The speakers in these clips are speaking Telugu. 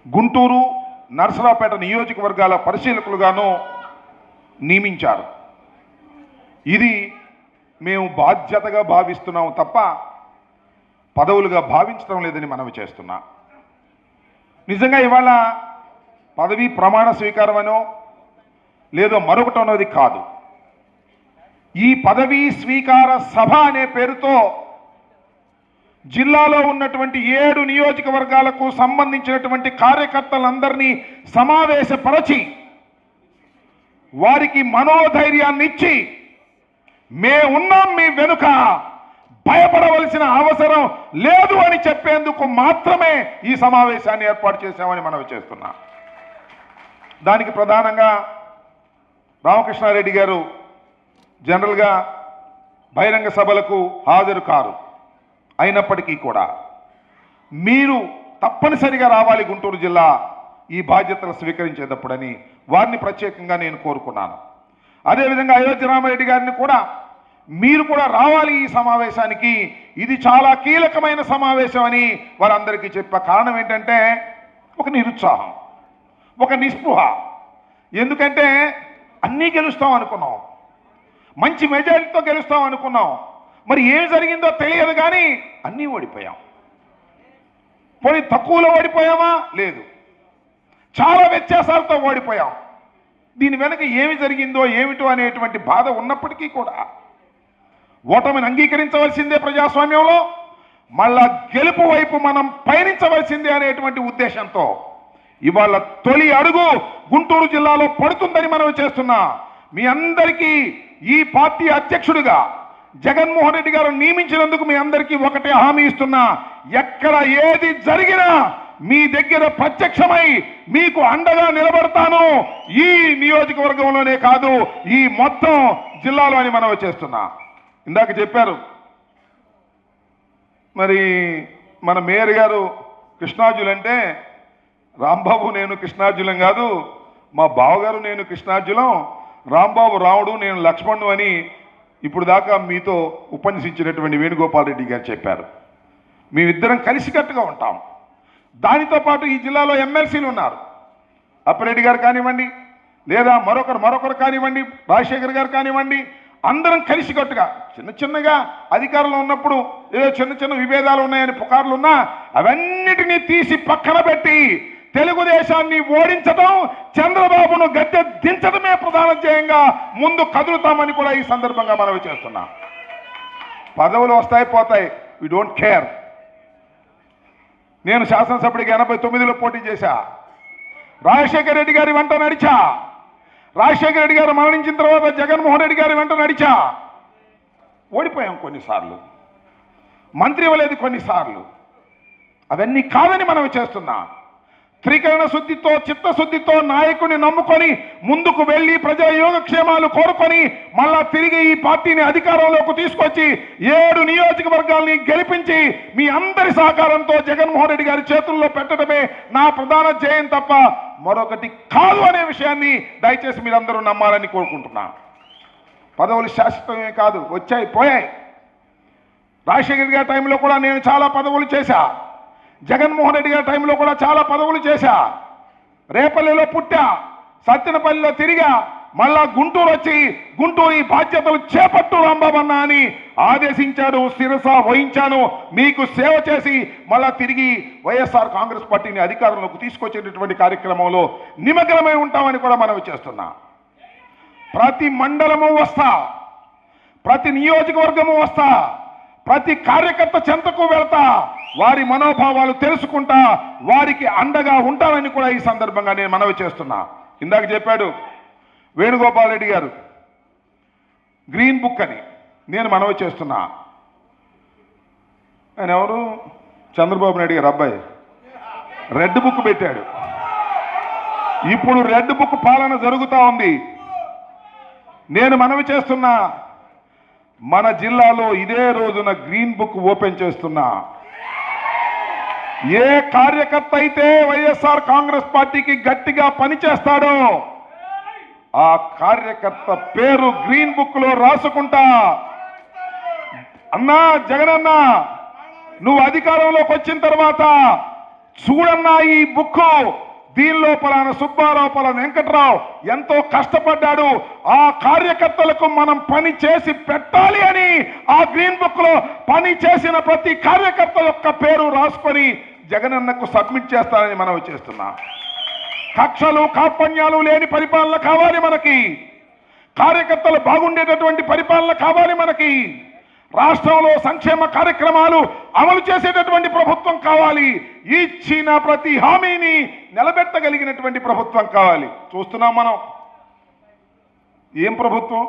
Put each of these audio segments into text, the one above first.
గుంటూరు నరసరావుపేట నియోజకవర్గాల పరిశీలకులుగాను నియమించారు. ఇది మేము బాధ్యతగా భావిస్తున్నాము తప్ప పదవులుగా భావించడం లేదని మనవి చేస్తున్నా. నిజంగా ఇవాళ పదవి ప్రమాణ స్వీకారమనో లేదో మరొకటి అన్నది కాదు. ఈ పదవీ స్వీకార సభ అనే పేరుతో జిల్లాలో ఉన్నటువంటి 7 నియోజకవర్గాలకు సంబంధించినటువంటి కార్యకర్తలందరినీ సమావేశపరచి వారికి మనోధైర్యాన్ని ఇచ్చి మేమున్నాం మీ వెనుక, భయపడవలసిన అవసరం లేదు అని చెప్పేందుకు మాత్రమే ఈ సమావేశాన్ని ఏర్పాటు చేశామని మనవి చేస్తున్నా. దానికి ప్రధానంగా రామకృష్ణారెడ్డి గారు జనరల్గా బహిరంగ సభలకు హాజరు కారు. అయినప్పటికీ కూడా మీరు తప్పనిసరిగా రావాలి గుంటూరు జిల్లా ఈ బాధ్యతలు స్వీకరించేటప్పుడని వారిని ప్రత్యేకంగా నేను కోరుకున్నాను. అదేవిధంగా అయోధ్య రామారెడ్డి గారిని కూడా మీరు కూడా రావాలి ఈ సమావేశానికి, ఇది చాలా కీలకమైన సమావేశం అని వారందరికీ చెప్పే కారణం ఏంటంటే ఒక నిరుత్సాహం, ఒక నిస్పృహ. ఎందుకంటే అన్నీ గెలుస్తాం అనుకున్నాం, మంచి మెజారిటీతో గెలుస్తాం అనుకున్నాం, మరి ఏం జరిగిందో తెలియదు కానీ అన్నీ ఓడిపోయాం. పోనీ తక్కువలో ఓడిపోయామా? లేదు, చాలా వ్యత్యాసాలతో ఓడిపోయాం. దీని వెనక ఏమి జరిగిందో ఏమిటో అనేటువంటి బాధ ఉన్నప్పటికీ కూడా ఓటమిని అంగీకరించవలసిందే ప్రజాస్వామ్యంలో, మళ్ళా గెలుపు వైపు మనం పయనించవలసిందే అనేటువంటి ఉద్దేశంతో ఇవాళ తొలి అడుగు గుంటూరు జిల్లాలో పడుతుందని మనం చేస్తున్నా. మీ అందరికీ ఈ పార్టీ అధ్యక్షుడిగా జగన్మోహన్ రెడ్డి గారు నియమించినందుకు మీ అందరికీ ఒకటే హామీ ఇస్తున్నా, ఎక్కడ ఏది జరిగినా మీ దగ్గర ప్రత్యక్షమై మీకు అండగా నిలబడతాను. ఈ నియోజకవర్గంలోనే కాదు, ఈ మొత్తం జిల్లాలో అని మనం చేస్తున్నా. ఇందాక చెప్పారు మరి మన మేయర్ గారు కృష్ణార్జులంటే, రాంబాబు నేను కృష్ణార్జులం కాదు, మా బావగారు నేను కృష్ణార్జులం, రాంబాబు రాముడు నేను లక్ష్మణుడు అని ఇప్పుడు దాకా మీతో ఉపన్యసించినటువంటి వేణుగోపాల్ రెడ్డి గారు చెప్పారు. మేమిద్దరం కలిసికట్టుగా ఉంటాం. దానితో పాటు ఈ జిల్లాలో ఎమ్మెల్సీలు ఉన్నారు, అప్పిరెడ్డి గారు కానివ్వండి, లేదా మరొకరు కానివ్వండి, రాజశేఖర్ గారు కానివ్వండి, అందరం కలిసికట్టుగా చిన్నగా అధికారంలో ఉన్నప్పుడు ఏదో చిన్న విభేదాలు ఉన్నాయని పుకార్లు ఉన్నా అవన్నిటినీ తీసి పక్కన పెట్టి తెలుగుదేశాన్ని ఓడించడం, చంద్రబాబును గద్దె దించడమే ప్రధాన ధ్యేయంగా ముందు కదులుతామని కూడా ఈ సందర్భంగా మనవి చేస్తున్నా. పదవులు వస్తాయి పోతాయి, వి డోంట్ కేర్. నేను శాసనసభ్యుడిగా 89లో పోటీ చేశా, రాజశేఖర రెడ్డి గారి వెంట నడిచా, రాజశేఖర రెడ్డి గారు మరణించిన తర్వాత జగన్మోహన్ రెడ్డి గారి వెంట నడిచా. ఓడిపోయాం కొన్నిసార్లు, మంత్రి ఇవ్వలేదు కొన్నిసార్లు. అవన్నీ కాదని మనం చేస్తున్నా. త్రికరణ శుద్ధితో చిత్తశుద్ధితో నాయకుని నమ్ముకొని ముందుకు వెళ్ళి ప్రజా యోగక్షేమాలు కోరుకొని మళ్ళా తిరిగి ఈ పార్టీని అధికారంలోకి తీసుకొచ్చి 7 నియోజకవర్గాల్ని గెలిపించి మీ అందరి సహకారంతో జగన్మోహన్ రెడ్డి గారి చేతుల్లో పెట్టడమే నా ప్రధాన ధ్యేయం తప్ప మరొకటి కాదు అనే విషయాన్ని దయచేసి మీరందరూ నమ్మాలని కోరుకుంటున్నా. పదవులు శాశ్వతమే కాదు, వచ్చాయి పోయాయి. రాజశేఖర్ గారి టైంలో కూడా నేను చాలా పదవులు చేశా, జగన్మోహన్ రెడ్డి గారి టైంలో కూడా చాలా పదవులు చేశా. రేపల్లిలో పుట్టా, సత్తెనపల్లిలో తిరిగా, మళ్ళా గుంటూరు వచ్చి గుంటూరు ఈ బాధ్యతలు చేపట్టు రాంబాబన్న అని ఆదేశించాడు, శిరస వహించాను. మీకు సేవ చేసి మళ్ళా తిరిగి వైఎస్ఆర్ కాంగ్రెస్ పార్టీని అధికారంలోకి తీసుకొచ్చేటటువంటి కార్యక్రమంలో నిమగ్నమై ఉంటామని కూడా మనం చేస్తున్నా. ప్రతి మండలము వస్తా, ప్రతి నియోజకవర్గము వస్తా, ప్రతి కార్యకర్త చెంతకు వెళ్తా, వారి మనోభావాలు తెలుసుకుంటా, వారికి అండగా ఉంటానని కూడా ఈ సందర్భంగా నేను మనవి చేస్తున్నా. ఇందాక చెప్పాడు వేణుగోపాల్ రెడ్డి గారు గ్రీన్ బుక్ అని, నేను మనవి చేస్తున్నా. ఆయన ఎవరు? చంద్రబాబు నాయుడు గారు అబ్బాయి రెడ్ బుక్ పెట్టాడు. ఇప్పుడు రెడ్ బుక్ పాలన జరుగుతూ ఉంది. నేను మనవి చేస్తున్నా, మన జిల్లాలో ఇదే రోజున గ్రీన్ బుక్ ఓపెన్ చేస్తున్నా. ఏ కార్యకర్త అయితే వైఎస్ఆర్ కాంగ్రెస్ పార్టీకి గట్టిగా పనిచేస్తాడో ఆ కార్యకర్త పేరు గ్రీన్ బుక్ లో రాసుకుంటా. అన్నా జగనన్న, నువ్వు అధికారంలోకి వచ్చిన తర్వాత చూడన్నా ఈ బుక్కు దీనిలో పలానా సుబ్బారావు పలానా వెంకట్రావు ఎంతో కష్టపడ్డాడు, ఆ కార్యకర్తలకు మనం పని చేసి పెట్టాలి అని ఆ గ్రీన్ బుక్ లో పని చేసిన ప్రతి కార్యకర్త యొక్క పేరు రాసుకొని జగనన్నకు సబ్మిట్ చేస్తానని మనం చేస్తున్నాం. కక్షలు కార్పణ్యాలు లేని పరిపాలన కావాలి మనకి, కార్యకర్తలు బాగుండేటటువంటి పరిపాలన కావాలి మనకి, రాష్ట్రంలో సంక్షేమ కార్యక్రమాలు అమలు చేసేటటువంటి ప్రభుత్వం కావాలి, ఇచ్చిన ప్రతి హామీని నిలబెట్టగలిగినటువంటి ప్రభుత్వం కావాలి. చూస్తున్నాం మనం ఏం ప్రభుత్వం,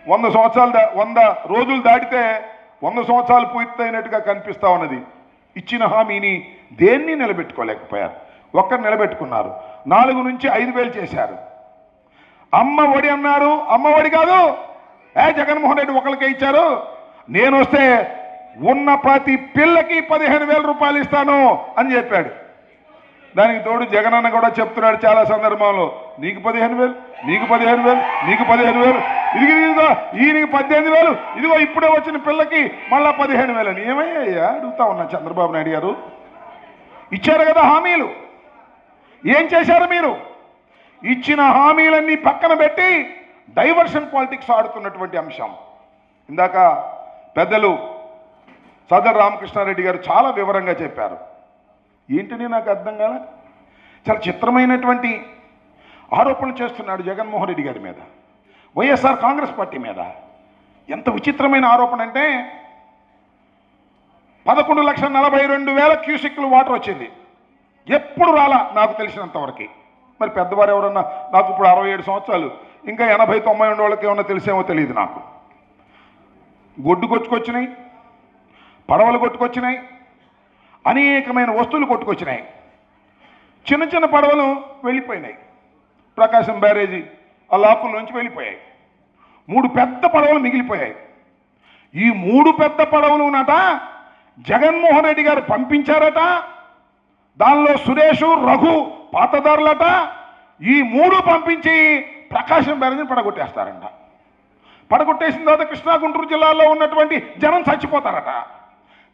100 రోజులు దాటితే 100 సంవత్సరాలు పూర్తయినట్టుగా కనిపిస్తా ఉన్నది. ఇచ్చిన హామీని దేన్ని నిలబెట్టుకోలేకపోయారు. ఒక్కరు నిలబెట్టుకున్నారు, 4 నుంచి 5,000 చేశారు. అమ్మ ఒడి అన్నారు, అమ్మ ఒడి కాదు, జగన్మోహన్ రెడ్డి ఒకరికే ఇచ్చారు. నేను వస్తే ఉన్న ప్రతి పిల్లకి 15,000 రూపాయలు ఇస్తాను అని చెప్పాడు. దానికి తోడు జగనన్న కూడా చెప్తున్నాడు చాలా సందర్భంలో, నీకు 15,000, నీకు 15,000, నీకు 15,000, ఇదిగో ఈయనకి 18,000, ఇదిగో ఇప్పుడే వచ్చిన పిల్లకి మళ్ళా 15,000 అని. ఏమయ్యా అడుగుతా ఉన్నా చంద్రబాబు నాయుడు గారు, ఇచ్చారు కదా హామీలు, ఏం చేశారు మీరు? ఇచ్చిన హామీలన్నీ పక్కన పెట్టి డైవర్షన్ పాలిటిక్స్ ఆడుతున్నటువంటి అంశం. ఇందాక పెద్దలు సదర్ రామకృష్ణారెడ్డి గారు చాలా వివరంగా చెప్పారు. ఏంటని నాకు అర్థం కాలే, చాలా చిత్రమైనటువంటి ఆరోపణలు చేస్తున్నాడు జగన్మోహన్ రెడ్డి గారి మీద, వైఎస్ఆర్ కాంగ్రెస్ పార్టీ మీద. ఎంత విచిత్రమైన ఆరోపణ అంటే 11,42,000 క్యూసెక్లు వాటర్ వచ్చింది, ఎప్పుడు రాలా నాకు తెలిసినంతవరకు. మరి పెద్దవారు ఎవరన్నా, నాకు ఇప్పుడు 67 సంవత్సరాలు, ఇంకా 80-90 ఉండేవాళ్ళకి ఏమన్నా తెలిసేమో తెలియదు నాకు. గొడ్డు కొట్టుకొచ్చినాయి, పడవలు కొట్టుకొచ్చినాయి, అనేకమైన వస్తువులు కొట్టుకొచ్చినాయి. చిన్న చిన్న పడవలు వెళ్ళిపోయినాయి, ప్రకాశం బ్యారేజీ ఆ లాకుల నుంచి వెళ్ళిపోయాయి. 3 పెద్ద పడవలు మిగిలిపోయాయి. ఈ 3 పెద్ద పడవలు నట జగన్మోహన్ రెడ్డి గారు పంపించారట. దానిలో సురేష్, రఘు పాతదారులట. ఈ 3 పంపించి ప్రకాశం బ్యారేజీని పడగొట్టేస్తారంట. పడగొట్టేసిన తర్వాత కృష్ణా గుంటూరు జిల్లాలో ఉన్నటువంటి జనం చచ్చిపోతారట.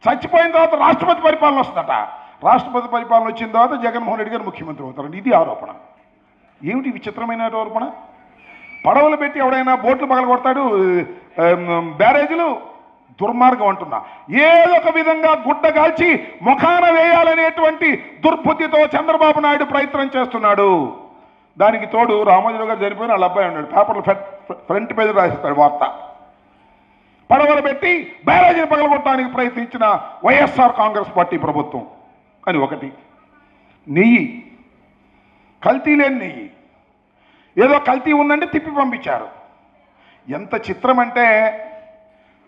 చచ్చిపోయిన తర్వాత రాష్ట్రపతి పరిపాలన వస్తుందట. రాష్ట్రపతి పరిపాలన వచ్చిన తర్వాత జగన్మోహన్ రెడ్డి గారు ముఖ్యమంత్రి అవుతారండి. ఇది ఆరోపణ. ఏమిటి విచిత్రమైన ఆరోపణ? పడవలు పెట్టి ఎవడైనా బోట్లు పగలగొడతాడు, బ్యారేజీలు. దుర్మార్గం అంటున్నా. ఏదో ఒక విధంగా గుడ్డగాల్చి ముఖాన వేయాలనేటువంటి దుర్బుద్ధితో చంద్రబాబు నాయుడు ప్రయత్నం చేస్తున్నాడు. దానికి తోడు రామోజీరావు గారు చనిపోయిన వాళ్ళ అబ్బాయి ఉన్నాడు, పేపర్లు ఫ్రంట్ పేజీ రాసిస్తాడు వార్త. పడవలు పెట్టి బ్యారేజీని పగలగొట్టడానికి ప్రయత్నించిన వైఎస్ఆర్ కాంగ్రెస్ పార్టీ ప్రభుత్వం అని ఒకటి. నెయ్యి, కల్తీ లేని నెయ్యి, ఏదో కల్తీ ఉందంటే తిప్పి పంపించారు. ఎంత చిత్రం అంటే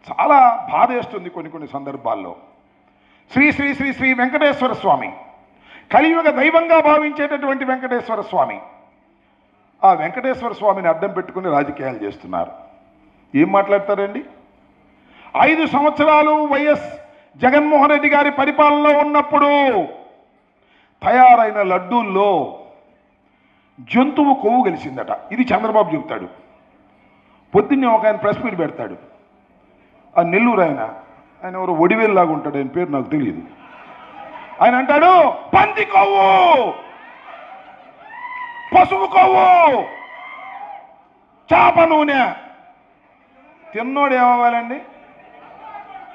చాలా బాధ వేస్తుంది కొన్ని సందర్భాల్లో. శ్రీ శ్రీ శ్రీ శ్రీ వెంకటేశ్వర స్వామి, కలియుగ దైవంగా భావించేటటువంటి వెంకటేశ్వర స్వామి, ఆ వెంకటేశ్వర స్వామిని అడ్డం పెట్టుకుని రాజకీయాలు చేస్తున్నారు. ఏం మాట్లాడతారండి? 5 సంవత్సరాలు వైఎస్ జగన్మోహన్ రెడ్డి గారి పరిపాలనలో ఉన్నప్పుడు తయారైన లడ్డూల్లో జంతువు కొవ్వు కలిసిందట. ఇది చంద్రబాబు చెబుతాడు. పొద్దున్నే ఒక ఆయన ప్రెస్ మీట్ పెడతాడు. ఆ నెల్లూరు ఆయన ఎవరు ఒడివేలులాగా ఉంటాడు, ఆయన పేరు నాకు తెలియదు. ఆయన అంటాడు పంది కొవ్వు, పశువు కొవ్వు, చేప నూనె. తిన్నోడు ఏమవ్వాలండి?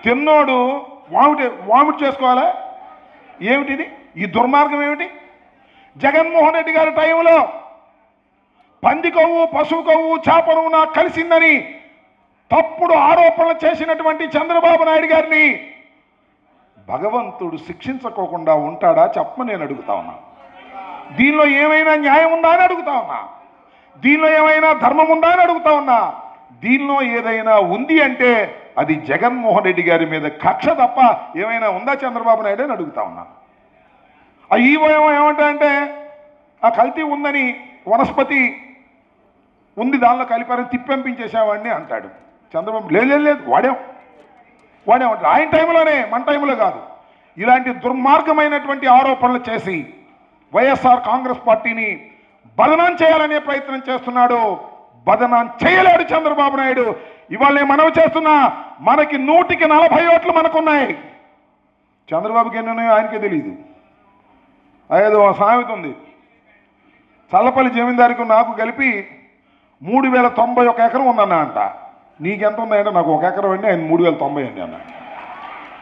తిన్నోడు వామిట్ చేసుకోవాలా? ఏమిటిది? ఈ దుర్మార్గం ఏమిటి? జగన్మోహన్ రెడ్డి గారి టైంలో పంది కొవ్వు, పశువు కొవ్వు, చేప నూనె కలిసిందని తప్పుడు ఆరోపణలు చేసినటువంటి చంద్రబాబు నాయుడు గారిని భగవంతుడు శిక్షించకోకుండా ఉంటాడా చెప్పమని నేను అడుగుతా ఉన్నా. దీనిలో ఏమైనా న్యాయం ఉందా అని అడుగుతా ఉన్నా. దీనిలో ఏమైనా ధర్మం ఉందా అని అడుగుతా ఉన్నా. దీనిలో ఏదైనా ఉంది అంటే అది జగన్మోహన్ రెడ్డి గారి మీద కక్ష తప్ప ఏమైనా ఉందా చంద్రబాబు నాయుడు అని అడుగుతా ఉన్నా. ఆ ఈవో ఏమంటాడంటే ఆ కల్తీ ఉందని వనస్పతి ఉంది దానిలో కలిపారని తిప్పించేసేవాడిని అంటాడు. చంద్రబాబు లేదు వాడేమంటాడు. ఆయన టైంలోనే, మన టైంలో కాదు. ఇలాంటి దుర్మార్గమైనటువంటి ఆరోపణలు చేసి వైఎస్ఆర్ కాంగ్రెస్ పార్టీని బదనాం చేయాలనే ప్రయత్నం చేస్తున్నాడు. బదనాం చేయలేడు చంద్రబాబు నాయుడు. ఇవాళ నేను మనవి చేస్తున్నా, మనకి 140 ఓట్లు మనకున్నాయి. చంద్రబాబుకి ఎన్ని ఉన్నాయో ఆయనకే తెలియదు. ఏదో సామెత ఉంది, చల్లపల్లి జమీందారికి నాకు కలిపి 3091 ఎకరం ఉందన్నా అంట. నీకెంత ఉన్నాయంటే నాకు 1 ఎకరం అండి, ఆయన 3090 అండి అన్న.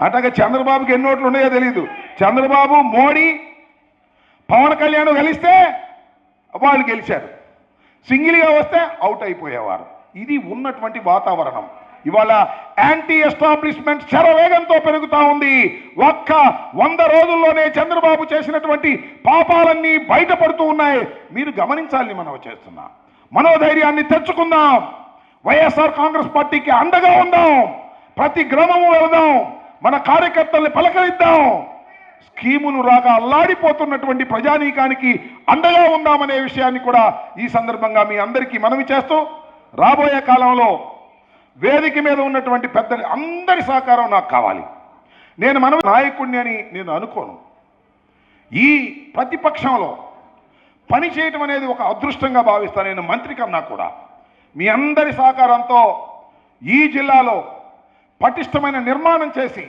అట్లాగే చంద్రబాబుకి ఎన్ని ఓట్లు ఉన్నాయో తెలియదు. చంద్రబాబు, మోడీ, పవన్ కళ్యాణ్ కలిస్తే వాళ్ళు గెలిచారు, సింగిల్గా వస్తే అవుట్ అయిపోయేవారు. ఇది ఉన్నటువంటి వాతావరణం. ఇవాళ యాంటీ ఎస్టాబ్లిష్మెంట్ శరవేగంతో పెరుగుతూ ఉంది. ఒక్క 100 రోజుల్లోనే చంద్రబాబు చేసినటువంటి పాపాలన్నీ బయటపడుతూ ఉన్నాయి. మీరు గమనించాలని మనం చేస్తున్నాం. మనోధైర్యాన్ని తెచ్చుకుందాం, వైఎస్ఆర్ కాంగ్రెస్ పార్టీకి అండగా ఉందాం, ప్రతి గ్రామము వెళదాం, మన కార్యకర్తల్ని పలకరిద్దాం, స్కీములు రాగా అల్లాడిపోతున్నటువంటి ప్రజానీకానికి అండగా ఉందామనే విషయాన్ని కూడా ఈ సందర్భంగా మీ అందరికీ మనవి చేస్తూ, రాబోయే కాలంలో వేదిక మీద ఉన్నటువంటి పెద్దలు అందరి సహకారం నాకు కావాలి. నేను మన నాయకుడిని అని నేను అనుకోను. ఈ ప్రతిపక్షంలో పని చేయటం అనేది ఒక అదృష్టంగా భావిస్తాను. నేను మంత్రి కన్నా కూడా మీ అందరి సహకారంతో ఈ జిల్లాలో పటిష్టమైన నిర్మాణం చేసి,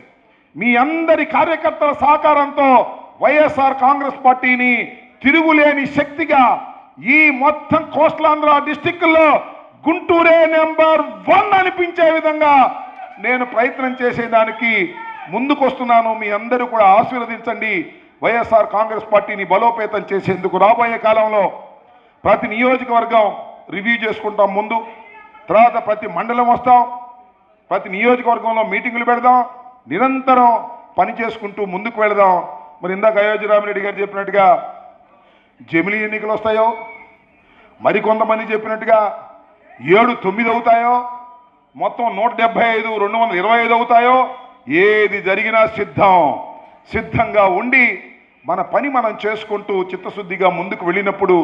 మీ అందరి కార్యకర్తల సహకారంతో వైఎస్ఆర్ కాంగ్రెస్ పార్టీని తిరుగులేని శక్తిగా ఈ మొత్తం కోస్టలాంధ్ర డిస్టిక్లో గుంటూరే నెంబర్ 1 అనిపించే విధంగా నేను ప్రయత్నం చేసేదానికి ముందుకొస్తున్నాను. మీ అందరూ కూడా ఆశీర్వదించండి. వైఎస్ఆర్ కాంగ్రెస్ పార్టీని బలోపేతం చేసేందుకు రాబోయే కాలంలో ప్రతి నియోజకవర్గం రివ్యూ చేసుకుంటాం. ముందు తర్వాత ప్రతి మండలం వస్తాం, ప్రతి నియోజకవర్గంలో మీటింగులు పెడదాం, నిరంతరం పని చేసుకుంటూ ముందుకు వెళదాం. మరి ఇందాక అయోధ్యరామిరెడ్డి గారు చెప్పినట్టుగా జమిలీ ఎన్నికలు వస్తాయో, మరికొంతమంది చెప్పినట్టుగా 7, 9 అవుతాయో, మొత్తం 175, 225 అవుతాయో, ఏది జరిగినా సిద్ధంగా ఉండి మన పని మనం చేసుకుంటూ చిత్తశుద్ధిగా ముందుకు వెళ్ళినప్పుడు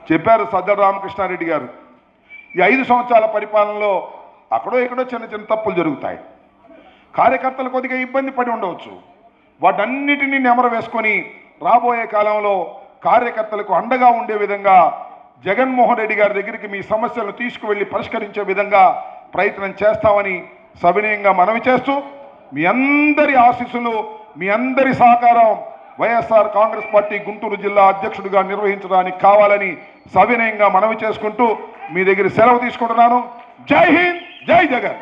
చెప్పారు సజ్జల రామకృష్ణారెడ్డి గారు, ఈ 5 సంవత్సరాల పరిపాలనలో అక్కడో ఇక్కడో చిన్న తప్పులు జరుగుతాయి, కార్యకర్తలు కొద్దిగా ఇబ్బంది పడి ఉండవచ్చు. వాటన్నిటినీ నెమరు వేసుకొని రాబోయే కాలంలో కార్యకర్తలకు అండగా ఉండే విధంగా జగన్మోహన్ రెడ్డి గారి దగ్గరికి మీ సమస్యలను తీసుకువెళ్ళి పరిష్కరించే విధంగా ప్రయత్నం చేస్తామని సవినయంగా మనవి చేస్తూ, మీ అందరి ఆశీస్సులు, మీ అందరి సహకారం వైఎస్ఆర్ కాంగ్రెస్ పార్టీ గుంటూరు జిల్లా అధ్యక్షుడిగా నిర్వహించడానికి కావాలని సవినయంగా మనవి చేసుకుంటూ మీ దగ్గర సెలవు తీసుకుంటున్నాను. జై హింద్, జై జగన్.